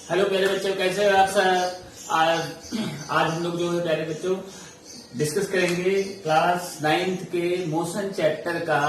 Hello प्यारे बच्चों, कैसे हो आप सब। आज हम लोग जो है प्यारे बच्चों डिस्कस करेंगे क्लास 9th के मोशन चैप्टर का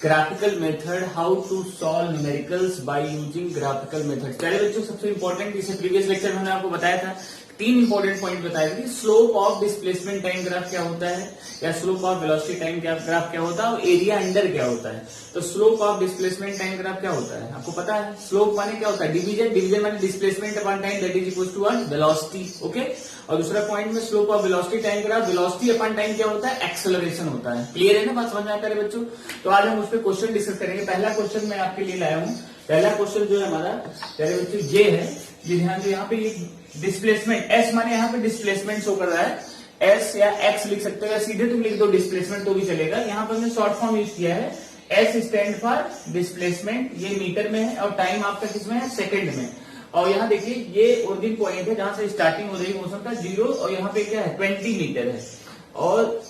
graphical method, how to solve numericals by using graphical method. प्यारे बच्चों सबसे इंपॉर्टेंट, इसे प्रीवियस लेक्चर में मैंने आपको बताया था, 3 इंपॉर्टेंट पॉइंट बताए थे। Slope of displacement time graph क्या होता है, या slope of velocity time graph क्या होता है, और एरिया अंडर क्या होता है। तो slope of displacement time graph क्या होता है आपको पता है। स्लोप माने क्या होता है, डिवीजन माने displacement upon time, that is equal to velocity. Okay, और दूसरा पॉइंट में slope of velocity time graph, velocity upon time क्या होता है, एक्सेलरेशन होता है। क्लियर है ना, बात समझ में आता है बच्चों। तो आज हम उस पर क्वेश्चन डिस्कस करेंगे। पहला क्वेश्चन मैं आपके लिए लाया हूं। पहला क्वेश्चन जो है हमारा प्यारे बच्चों ये है, ये ध्यान दो, यहाँ पे ये डिस्प्लेसमेंट एस माने यहाँ पे डिस्प्लेसमेंट शो कर रहा है, एस या एक्स लिख सकते हो, या सीधे तुम लिख दो डिस्प्लेसमेंट तो भी चलेगा। यहाँ पर हमने शॉर्ट फॉर्म यूज किया है, एस स्टैंड फॉर डिस्प्लेसमेंट, ये मीटर में है, और टाइम आपका किसमें है, सेकंड में। और यहाँ देखिए ये ओरिजिन पॉइंट है जहां से स्टार्टिंग हो रही मोशन का 0, और यहाँ पे क्या है 20 मीटर है, और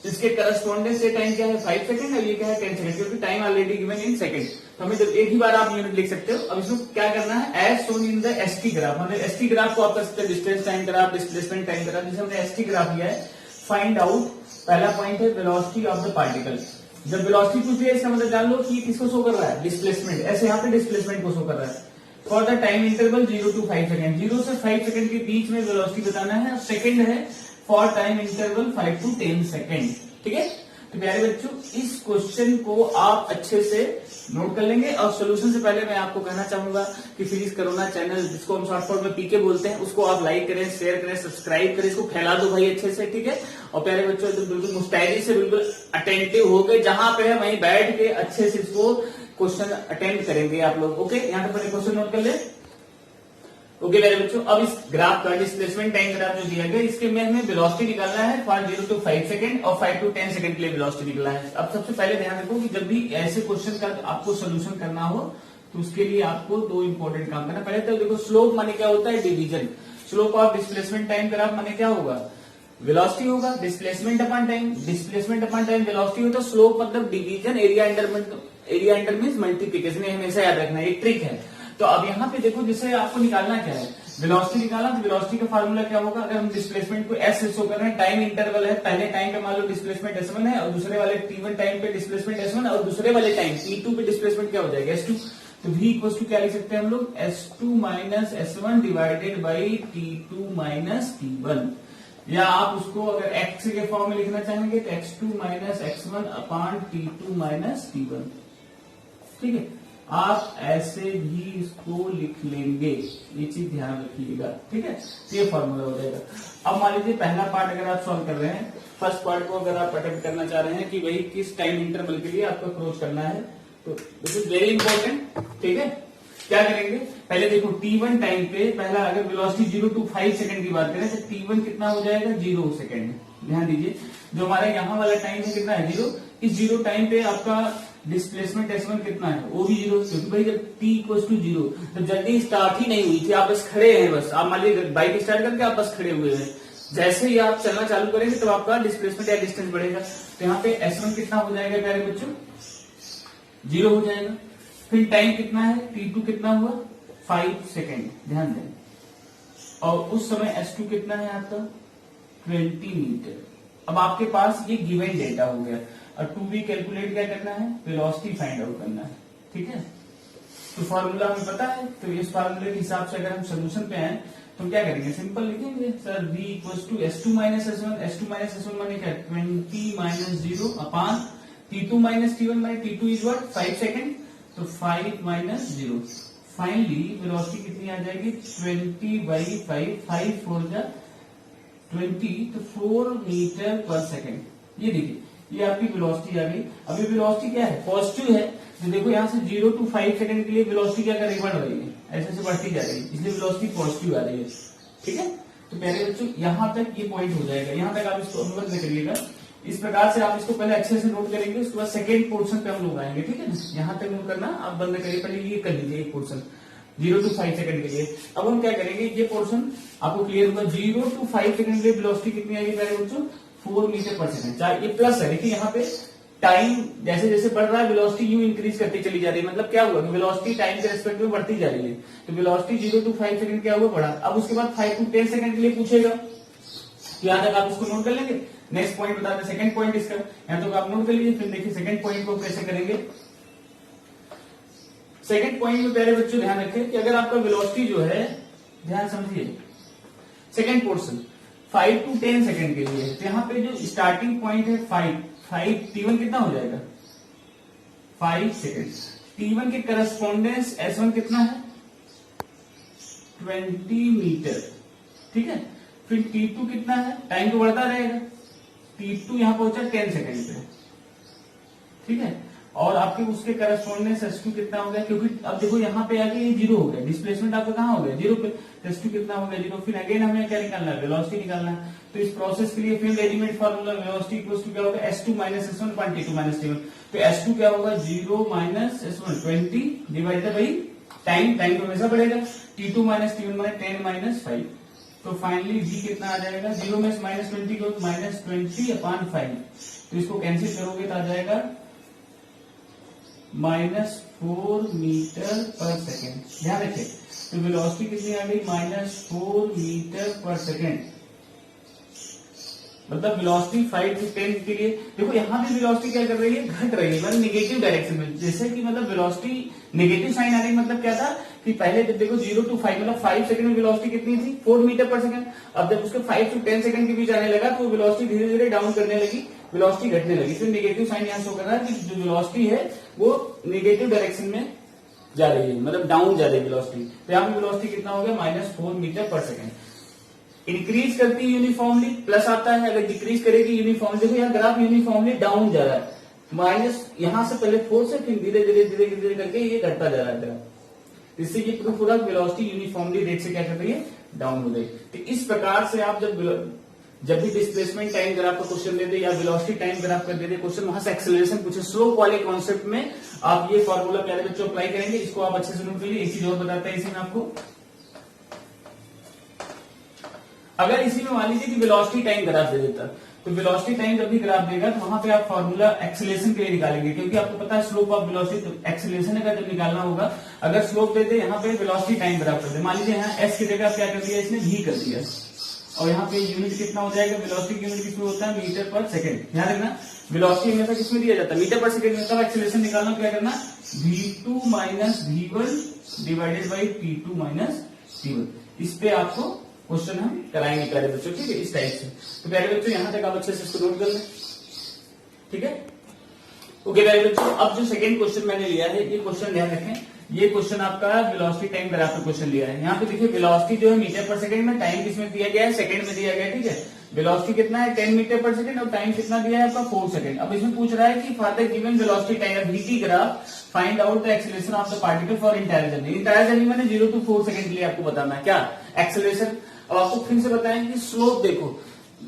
इसके करस्पॉन्डेंस से टाइम क्या है 5 सेकंड, और ये क्या है 10 सेकंड, क्योंकि time already given in second. तो हमें जब एक ही बार आप यूनिट लिख सकते हो। अब इसमें क्या करना है, as shown in the ST graph, मतलब एसटी ग्राफ को आप कर सकते हैं distance time graph, displacement time graph. जैसे हमने एसटी ग्राफ लिया है, फाइंड आउट, पहला पॉइंट है वेलोसिटी ऑफ द पार्टिकल। जब वेलोसिटी पूछ लिया इसका मतलब जान लो कि किसको शो कर रहा है, डिस्प्लेसमेंट। ऐसे यहाँ पे डिस्प्लेसमेंट को शो कर रहा है। For the time interval 0 to 5 second, 0 से 5 सेकंड के बीच में वेलोसिटी बताना है, और सेकंड है for time interval 5 to 10 second. ठीक है, तो प्यारे बच्चों इस क्वेश्चन को आप अच्छे से नोट कर लेंगे। और सोल्यूशन से पहले मैं आपको कहना चाहूंगा कि फिजिक्स करोना चैनल, जिसको हम शॉर्ट फॉर्म में पीके बोलते हैं, उसको आप लाइक करें, शेयर करें, सब्सक्राइब करें, इसको फैला दो भाई अच्छे से। ठीक है, और प्यारे बच्चों तो बिल्कुल मुस्तैदी से, बिल्कुल अटेंटिव हो गए, जहां पे है वहीं बैठ के अच्छे से इसको क्वेश्चन अटेंड करेंगे आप लोग। ओके, यहाँ पे क्वेश्चन नोट कर ले। ओके मेरे बच्चों, अब इस ग्राफ का डिस्प्लेसमेंट टाइम ग्राफ जो दिया गया, इसके में हमें वेलोसिटी निकालना है फॉर 0 to 5 सेकंड, और 5 to 10 सेकंड के लिए वेलोसिटी निकलना है। अब सबसे पहले ध्यान रखो कि जब भी ऐसे क्वेश्चन का आपको सोल्यूशन करना हो तो उसके लिए आपको 2 इंपॉर्टेंट काम करना। पहले तो देखो, स्लोप माने क्या होता है, division. Slope of displacement time graph माने क्या होगा, वेलोसिटी होगा, displacement upon time, displacement upon time velocity होता है, स्लोप मतलब division, area under means multiplication. हमेशा याद रखना, एक ट्रिक है। तो अब यहाँ पे देखो, जैसे आपको निकालना क्या है, वेलोसिटी निकालना, तो वेलोसिटी का फार्मूला क्या होगा, अगर हम डिस्प्लेसमेंट को एस से शो कर रहे हैं, टाइम इंटरवल है, पहले टाइम पे मान लो डिस्प्लेसमेंट S1 है, और दूसरे वाले T1 टाइम पे डिस्प्लेसमेंट S1, और दूसरे वाले टाइम T2 पे डिस्प्लेसमेंट क्या हो जाएगा, S2। तो V इक्वल टू क्या लिख सकते हैं हम लोग, S2 minus S1 divided by T2 minus T1, या आप उसको अगर x के फॉर्म में लिखना चाहेंगे तो x2 minus x1 upon T2 minus T1। ठीक है, आप ऐसे भी इसको लिख लेंगे, ये चीज ध्यान रखिएगा। ठीक है, ये फॉर्मूला हो जाएगा। अब मान लीजिए पहला पार्ट अगर आप सॉल्व कर रहे हैं, फर्स्ट पार्ट को अगर आप अटेम्प्ट करना चाह रहे हैं कि भाई किस टाइम इंटरवल के लिए आपको अप्रोच करना है, तो दिस इज वेरी इंपॉर्टेंट। ठीक है, क्या करेंगे, पहले देखो T1 टाइम पे, पहला अगर वेलोसिटी 0 to 5 सेकंड की बात करें तो T1 कितना हो जाएगा, 0 सेकंड। ध्यान दीजिए, जो हमारा यहाँ वाला टाइम है कितना है, 0। इस 0 टाइम पे आपका डिस्प्लेसमेंट S1 कितना है, वो भी 0, क्योंकि भाई जब T इक्वल टू 0, तो जल्दी स्टार्ट ही नहीं हुई थी, आप बस खड़े हैं। बस आप मान लीजिए बाइक स्टार्ट करके आप बस खड़े हुए हैं, जैसे ही आप चलना चालू करेंगे तो आपका डिस्प्लेसमेंट या डिस्टेंस बढ़ेगा। तो यहाँ पे S1 कितना हो जाएगा प्यारे बच्चों, 0 हो जाएगा। फिर टाइम कितना है, T2 कितना हुआ, 5 सेकेंड, ध्यान दें। और उस समय S2 कितना है आपका, 20 मीटर। अब आपके पास ये गिवन डेटा हो गया, और टू बी कैलकुलेट क्या करना है, वेलोसिटी फाइंड आउट करना है। ठीक है, तो फॉर्मूला हमें पता है, तो इस फॉर्मूले के हिसाब से अगर हम सोल्यूशन पे आए तो क्या करेंगे, सिंपल लिखेंगे sir, v equal to S2 minus S1, S2 minus S1 माने क्या, 20 minus 0 upon T2 minus T1 माने T2 इज व्हाट, 5 सेकंड, तो 5 माइनस 0। फाइनली वेलोसिटी कितनी आ जाएगी, 20 बाई 5, 5 4 जा 20, तो 4 मीटर पर सेकंड। ये देखिए, ये आपकी वेलोसिटी आ गई। अभी वेलोसिटी क्या है, पॉजिटिव है, तो देखो यहाँ से 0 to 5 सेकंड के लिए वेलोसिटी क्या कर रही है, बढ़ रही है, ऐसे से बढ़ती जा रही है, इसलिए वेलोसिटी पॉजिटिव आ रही है। ठीक है, तो प्यारे बच्चों यहाँ तक ये पॉइंट हो जाएगा, यहाँ तक आप इसको अनुबंध करिएगा। इस प्रकार से आप इसको पहले अच्छे से नोट करेंगे, उसके बाद सेकेंड पोर्शन पे हम लोग आएंगे। ठीक है ना, यहाँ तक नोट करना आप बंद करिए, पहले ये कर लीजिए एक पोर्शन 0 to 5 सेकंड के लिए। अब हम क्या करेंगे, ये पोर्शन आपको क्लियर होगा। 0 to 5 सेकंड के लिए वेलोसिटी कितनी आएगी प्यारे बच्चों, 4 मीटर पर सेकंड। ये प्लस है, देखिए यहाँ पे टाइम जैसे जैसे बढ़ रहा है वेलोसिटी यूं इंक्रीज करती चली जा रही है। मतलब क्या हुआ कि वेलोसिटी टाइम के रेस्पेक्ट में बढ़ती जा रही है। तो वेलोसिटी 0 to 5 सेकंड क्या हुआ, बढ़ा। अब उसके बाद 5 to 10 सेकंड के लिए पूछेगा, तो यहां तक आप इसको नोट कर लेंगे। नेक्स्ट पॉइंट बता दें, सेकंड पॉइंट इसका यहां तक आप नोट कर लीजिए। फिर देखिए सेकंड पॉइंट को कैसे करेंगे। सेकंड पॉइंट में प्यारे बच्चों ध्यान रखें कि अगर आपका वेलोसिटी जो है, ध्यान समझिए, सेकंड पोर्शन 5 to 10 सेकंड के लिए, तो यहाँ पे जो स्टार्टिंग पॉइंट है 5 T1 कितना हो जाएगा 5 सेकंड। T1 के करस्पॉन्डेंस S1 कितना है 20 मीटर, ठीक है। फिर T2 कितना है, टाइम तो बढ़ता रहेगा, T2 यहां पहुंचा 10 सेकंड पे, ठीक है। और आपके उसके करस्पॉन्डेंस S2 कितना हो गया, क्योंकि अब देखो यहाँ पे आके ये 0 हो गया, डिस्प्लेसमेंट आपका कहाँ हो गया 0 पे, S2 कितना हो गया 0। फिर अगेन हमें क्या निकालना है, वेलोसिटी निकालना है। तो इस प्रोसेस के लिए field element formula velocity equals to क्या होगा, S2 minus S1 upon T2 minus T1। तो S2 क्या होगा 0 minus S1 20 divided by time, time तो हमेशा बढ़ेगा, T2 minus T1 minus 10 minus 5। तो फाइनली V कितना आ जाएगा, 0 में माइनस 20 को माइनस 20 अपॉन 5। तो इसको कैंसिल करोगे तो आ जाएगा -4 मीटर पर सेकेंड। ध्यान रखिए, तो वेलोसिटी कितनी आ गई -4 मीटर पर सेकेंड। मतलब वेलोसिटी 5 to 10 के लिए देखो यहाँ भी वेलोसिटी क्या कर रही है, घट रही है, मतलब निगेटिव डायरेक्शन में। जैसे कि मतलब वेलोसिटी नेगेटिव साइन आ रही, मतलब क्या था कि पहले जब देखो 0 to 5 मतलब 5 सेकंड में वेलोसिटी कितनी थी 4 मीटर पर सेकंड। अब जब उसके 5 to 10 सेकंड के बीच आने लगा तो वेलोसिटी धीरे धीरे डाउन करने लगी, वेलोसिटी घटने लगी। फिर नेगेटिव साइन यहाँ शो कर रहा है कि जो वेलोसिटी है वो नेगेटिव डायरेक्शन में जा रही है, मतलब डाउन जा रही है वेलोसिटी। तो यहाँ पे वेलोसिटी कितना हो गया -4 मीटर पर सेकंड। इंक्रीज करती है यूनिफॉर्मली प्लस आता है, अगर डिक्रीज करेगी यूनिफॉर्म, देखो यहाँ ग्राफ यूनिफॉर्मली डाउन जा रहा है, माइनस यहां से पहले 4 से फिर धीरे धीरे धीरे धीरे करके ये घटता जा रहा है ग्राफ। इससे ये प्रूफ हो रहा है वेलोसिटी यूनिफॉर्मली रेट से क्या कर रही है, डाउन हो रही है। तो इस प्रकार से आप जब भी डिस्प्लेसमेंट टाइम ग्राफ का क्वेश्चन देते या वेलोसिटी टाइम ग्राफ का देते क्वेश्चन, वहां से एक्सेलरेशन पूछे स्लोप वाले कॉन्सेप्ट में आप ये फॉर्मूला प्यारे बच्चों अप्लाई करेंगे। इसको आप अच्छे से नोट करिए। एक चीज और बताते हैं इसी में आपको, अगर इसी में मान लीजिए कि वेलोसिटी टाइम ग्राफ दे देता, तो वेलोसिटी टाइम जब भी ग्राफ देगा तो वहां पे आप फॉर्मूला एक्सेलरेशन के लिए निकालेंगे, क्योंकि आपको पता है स्लोप ऑफ वेलोसिटी, तो एक्सेलरेशन का जब निकालना होगा, अगर स्लोप दे दे यहाँ पे वेलोसिटी टाइम ग्राफ कर दे, मान लीजिए यहाँ एस की जगह क्या कर दिया इसने v कर दिया, और यहाँ पे यूनिट कितना हो जाएगा, वेलोसिटी यूनिट किसमें होता है मीटर पर सेकंड। ध्यान रखना वेलोसिटी हमेशा किसमें दिया जाता है, मीटर पर सेकंड में। तब एक्सेलरेशन निकालना क्या करना, v2 minus v1 divided by t2 minus t1। इस पे आपको क्वेश्चन हम कराएंगे प्यारे बच्चों, ठीक है, इस टाइप से। तो प्यारे बच्चों यहां तक आप अच्छे से इसको नोट कर लें, ठीक है। ओके प्यारे बच्चों, अब जो सेकंड क्वेश्चन मैंने लिया है, ये क्वेश्चन ध्यान रखें, ये क्वेश्चन आपका वेलोसिटी टाइम ग्राफ का क्वेश्चन लिया है। यहाँ पे देखिए वेलोसिटी जो है मीटर पर सेकंड में, टाइम किसमें दिया गया है, सेकंड में दिया गया है, ठीक है। वेलोसिटी कितना है 10 मीटर पर सेकंड और टाइम कितना दिया है आपका 4 सेकंड। अब इसमें पूछ रहा है कि for the given velocity time VT graph find out the acceleration of the particle for entire journey. Entire journey मैंने 0 to 4 सेकंड के लिए आपको बताना है क्या एक्सेलरेशन। अब आपको फिर से बताएं कि स्लोप देखो,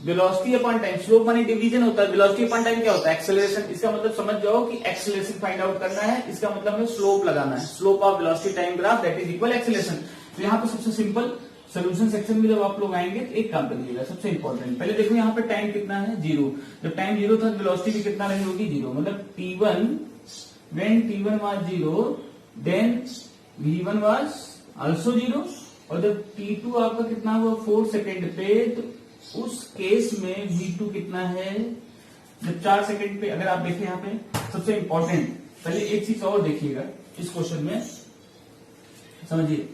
वेलोसिटी अपॉन टाइम, स्लोप माने डिवीजन होता है, वेलोसिटी अपॉन टाइम क्या होता है एक्सेलरेशन। इसका मतलब समझ जाओ कि एक्सेलरेशन फाइंड आउट करना है, इसका मतलब हमें स्लोप लगाना है, slope of velocity time graph that is equal acceleration. तो यहाँ पे सबसे सिंपल सोल्यूशन सेक्शन में जब आप लोग आएंगे तो एक काम करिएगा, सबसे इंपॉर्टेंट पहले देखो यहाँ पे टाइम कितना है 0, जब टाइम 0 था वेलोसिटी भी कितना रही होगी 0, मतलब t1 when t1 was 0 then v1 was also 0, और जब t2 आपका कितना हुआ 4 सेकेंड पे, तो उस केस में v2 कितना है, जब 4 सेकेंड पे, अगर आप देखें यहाँ पे सबसे इंपॉर्टेंट पहले एक चीज और देखिएगा इस क्वेश्चन में, समझिए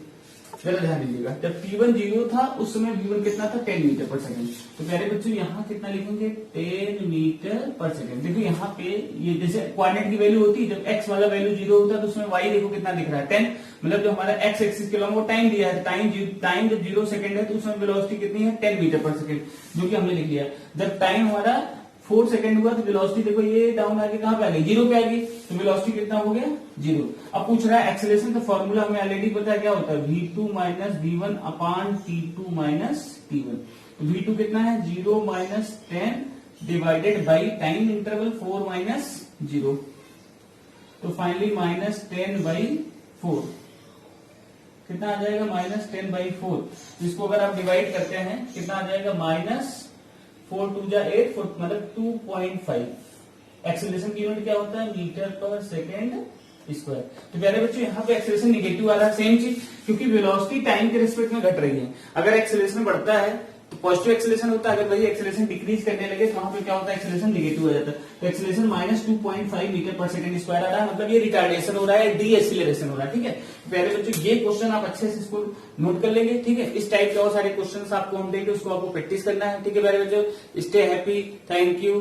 जरा ध्यान दीजिएगा। जब t1 0 था उस समय v1 कितना था 10 मीटर पर सेकंड। तो प्यारे बच्चों यहाँ कितना लिखेंगे 10 मीटर पर सेकंड। देखो यहाँ पे ये जैसे कोऑर्डिनेट की वैल्यू होती है, जब x वाला वैल्यू 0 होता है तो उसमें y देखो कितना दिख रहा है 10, मतलब जो हमारा x एक्सिस के वो टाइम दिया है, टाइम जब 0 सेकंड है तो उसमें वेलोसिटी कितनी है 10 मीटर पर सेकंड, जो कि हमने लिख लिया। जब टाइम हमारा 4 सेकंड हुआ तो वेलोसिटी देखो ये डाउन आके कहां पे आ गई 0 पे आ गई, तो वेलोसिटी कितना हो गया 0। अब पूछ रहा है एक्सेलरेशन, तो फॉर्मूला हमें ऑलरेडी पता है क्या होता है v2 minus v1 upon t2 minus t1। तो v2 कितना है 0 minus 10 divided by time interval 4 minus 0, तो फाइनली माइनस 10 बाई 4 कितना आ जाएगा माइनस 10 बाई 4। इसको अगर आप डिवाइड करते हैं कितना आ जाएगा -4 2 जा 8 मतलब 2.5, एक्सेलरेशन की यूनिट क्या होता है, मीटर पर सेकेंड स्क्वायर। तो प्यारे बच्चों यहाँ पे एक्सेलरेशन निगेटिव आ रहा है, सेम चीज, क्योंकि वेलोसिटी टाइम के रिस्पेक्ट में घट रही है। अगर एक्सेलरेशन बढ़ता है तो पॉजिटिव एक्सेलरेशन होता है, अगर वही एक्सेलरेशन डिक्रीज करने लगे तो वहां पे क्या होता है, एक्सेलरेशन निगेटिव हो जाता है। तो एक्सेलरेशन -2.5 मीटर पर सेकंड स्क्वायर आ रहा है, मतलब ये रिटार्डेशन हो रहा है, डी एक्सीलरेशन हो रहा है। ठीक है प्यारे बच्चों, ये क्वेश्चन आप अच्छे से इसको नोट कर लेंगे। ठीक है, इस टाइप के और सारे क्वेश्चन आपको हम देंगे, उसको आपको प्रैक्टिस करना है। ठीक है प्यारे बच्चों, स्टे हैप्पी, थैंक यू।